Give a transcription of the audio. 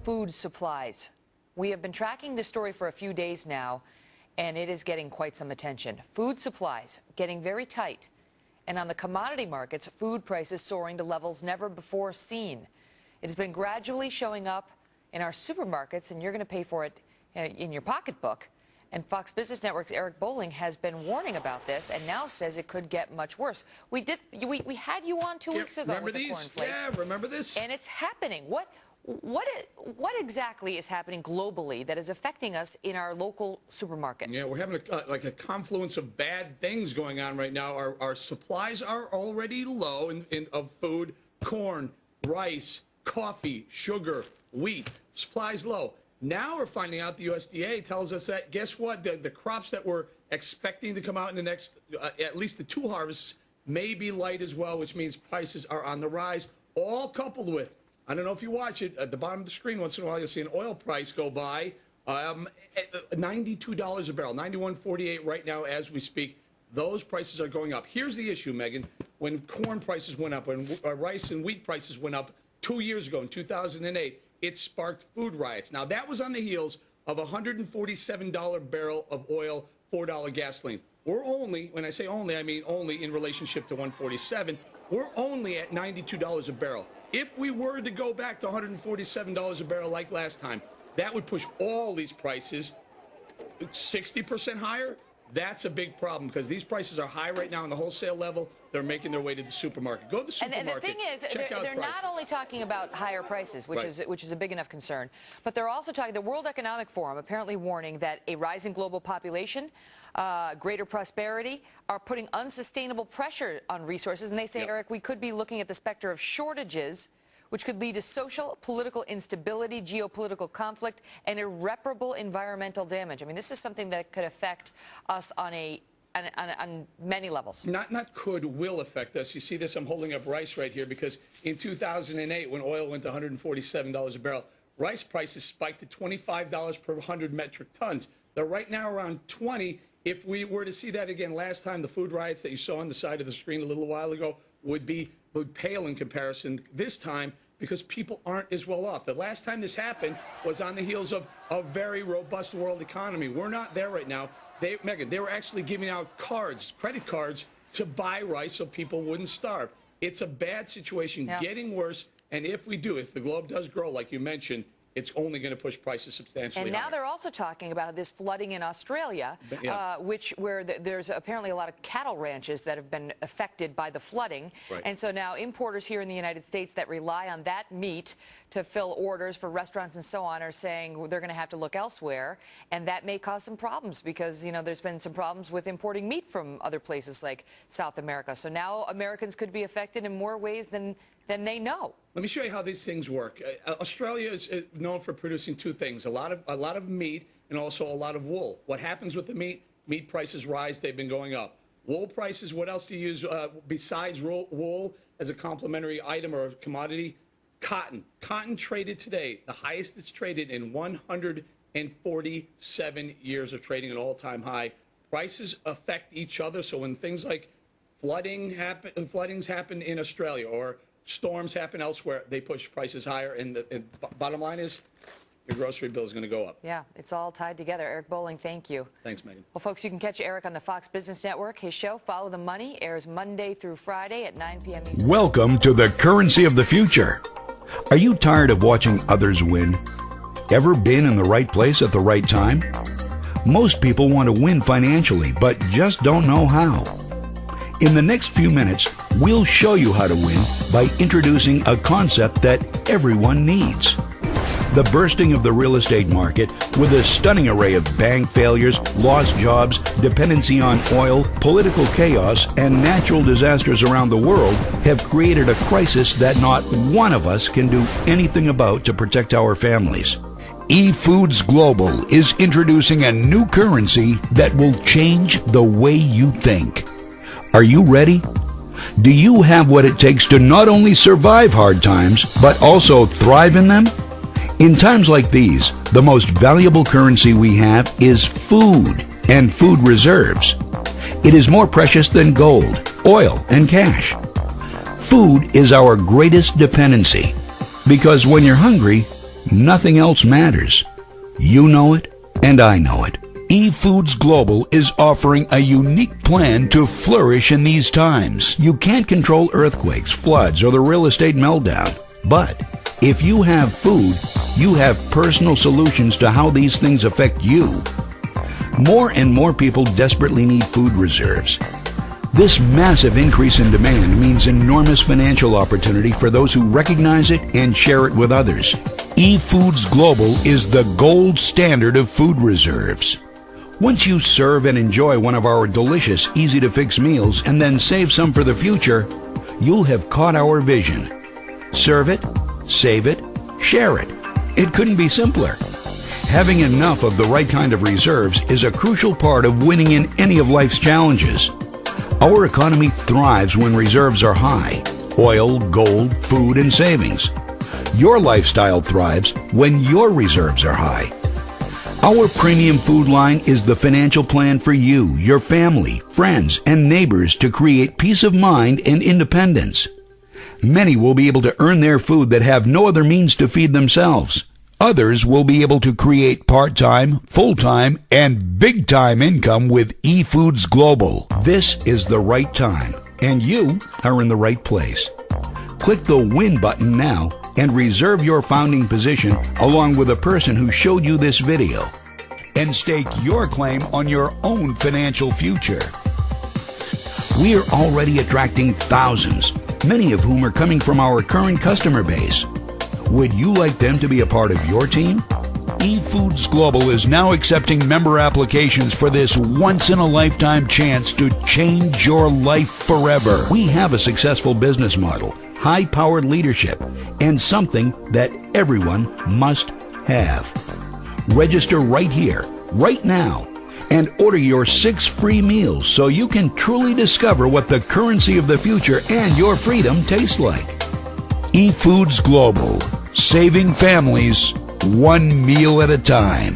food supplies. We have been tracking this story for a few days now, and it is getting quite some attention. Food supplies getting very tight. And on the commodity markets, food prices soaring to levels never before seen. It has been gradually showing up in our supermarkets, and you're going to pay for it in your pocketbook. And Fox Business Network's Eric Bolling has been warning about this and now says it could get much worse. We had you on 2 weeks ago with the cornflakes. Yeah, remember this? And it's happening. What exactly is happening globally that is affecting us in our local supermarket? Yeah, we're having a confluence of bad things going on right now. Our supplies are already low of food, corn, rice, coffee, sugar, wheat. Supplies low. Now we're finding out the USDA tells us that, guess what? The crops that we're expecting to come out in the next, at least the 2 harvests, may be light as well, which means prices are on the rise, all coupled with, I don't know if you watch it, at the bottom of the screen once in a while you'll see an oil price go by, $92 a barrel, $91.48 right now as we speak. Those prices are going up. Here's the issue, Megan. When corn prices went up, when rice and wheat prices went up 2 years ago in 2008, it sparked food riots. Now, that was on the heels of a $147 barrel of oil, $4 gasoline. We're only, when I say only, I mean only in relationship to 147. We're only at $92 a barrel. If we were to go back to $147 a barrel like last time, that would push all these prices 60% higher. That's a big problem because these prices are high right now on the wholesale level. They're making their way to the supermarket. Go to the supermarket. And the thing is, they're not only talking about higher prices, which is a big enough concern, but they're also talking, the World Economic Forum apparently warning that a rising global population, greater prosperity, are putting unsustainable pressure on resources. And they say, Eric, we could be looking at the specter of shortages, which could lead to social, political instability, geopolitical conflict, and irreparable environmental damage. I mean, this is something that could affect us on many levels. Not could, will affect us. You see this, I'm holding up rice right here because in 2008, when oil went to $147 a barrel, rice prices spiked to $25 per 100 metric tons. They're right now around 20. If we were to see that again last time, the food riots that you saw on the side of the screen a little while ago would pale in comparison this time because people aren't as well off. The last time this happened was on the heels of a very robust world economy. We're not there right now. Megan, they were actually giving out cards, credit cards, to buy rice so people wouldn't starve. It's a bad situation, getting worse, and if the globe does grow, like you mentioned, it's only going to push prices substantially And now higher. they're also talking about this flooding in Australia, where there's apparently a lot of cattle ranches that have been affected by the flooding. Right. And so now importers here in the United States that rely on that meat to fill orders for restaurants and so on are saying they're going to have to look elsewhere. And that may cause some problems because, you know, there's been some problems with importing meat from other places like South America. So now Americans could be affected in more ways than they know. Let me show you how these things work. Australia is known for producing 2 things, a lot of meat and also a lot of wool. What happens with the meat? Meat prices rise. They've been going up. Wool prices, what else do you use besides wool as a complementary item or commodity? Cotton. Cotton traded today, the highest it's traded in 147 years of trading, an all-time high. Prices affect each other, so when things like floodings happen in Australia or storms happen elsewhere, they push prices higher, and the bottom line is your grocery bill is going to go up. Yeah, it's all tied together. Eric Bolling, thank you. Thanks, Megan. Well, folks, you can catch Eric on the Fox Business Network. His show, Follow the Money, airs Monday through Friday at 9 p.m. Eastern. Welcome to the currency of the future. Are you tired of watching others win? Ever been in the right place at the right time? Most people want to win financially, but just don't know how. In the next few minutes, we'll show you how to win by introducing a concept that everyone needs. The bursting of the real estate market with a stunning array of bank failures, lost jobs, dependency on oil, political chaos, and natural disasters around the world have created a crisis that not one of us can do anything about to protect our families. EFoods Gllobal is introducing a new currency that will change the way you think. Are you ready? Do you have what it takes to not only survive hard times, but also thrive in them? In times like these, the most valuable currency we have is food and food reserves. It is more precious than gold, oil, and cash. Food is our greatest dependency because when you're hungry, Nothing else matters. You know it, and I know it. EFoods Global is offering a unique plan to flourish in these times. You can't control earthquakes, floods, or the real estate meltdown. But if you have food, you have personal solutions to how these things affect you. More and more people desperately need food reserves. This massive increase in demand means enormous financial opportunity for those who recognize it and share it with others. EFoods Global is the gold standard of food reserves. Once you serve and enjoy one of our delicious, easy-to-fix meals and then save some for the future, you'll have caught our vision. Serve it, save it, share it. It couldn't be simpler. Having enough of the right kind of reserves is a crucial part of winning in any of life's challenges. Our economy thrives when reserves are high: oil, gold, food, and savings. Your lifestyle thrives when your reserves are high. Our premium food line is the financial plan for you, your family, friends, and neighbors to create peace of mind and independence. Many will be able to earn their food that have no other means to feed themselves. Others will be able to create part-time, full-time, and big-time income with EFoods Global. This is the right time, and you are in the right place. Click the Win button now and reserve your founding position along with a person who showed you this video, and stake your claim on your own financial future. We are already attracting thousands, many of whom are coming from our current customer base. Would you like them to be a part of your team? EFoods Global is now accepting member applications for this once-in-a-lifetime chance to change your life forever. We have a successful business model, high-powered leadership, and something that everyone must have. Register right here, right now, and order your 6 free meals so you can truly discover what the currency of the future and your freedom taste like. EFoods Global, saving families one meal at a time.